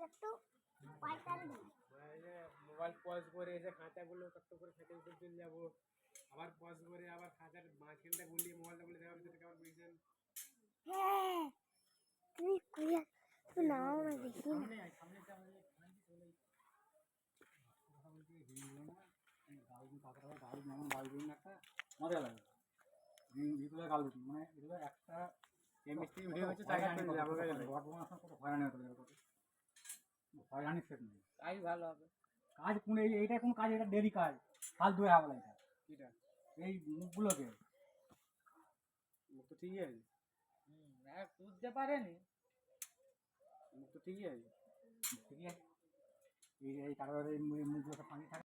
একটু পাইকারি mobile pause করে এসে খাঁচাগুলো কত করে খেতে উঠে চলে যাবো, আবার পজ করে আবার খাঁচার মাঝখানটা গুলিয়ে মোবাইলটা বলে দেওয়ার ভিতরে কেমন বুঝছেন। হ্যাঁ তুমি কুইয়া তো নাও না দেখি মজা লাগে ভিতরে গাল দিচ্ছি মানে এগুলো একটা কেমিস্ট্রি ভিডিও হচ্ছে তাই কত হয়রানি হতো হয়রানি সেট নেই তাই ভালো হবে। কাজ কোন এইটা কোন কাজ, এটা দেরি কাজ, কাল ধুয়ে হবে এটা এটা এই মুখগুলোকে মুখ তো ঠিকই আছে, তুলতে পারেনি মুখ তো ঠিকই আছে, ঠিক আছে এই কারণে মুখগুলো পানি থাকে।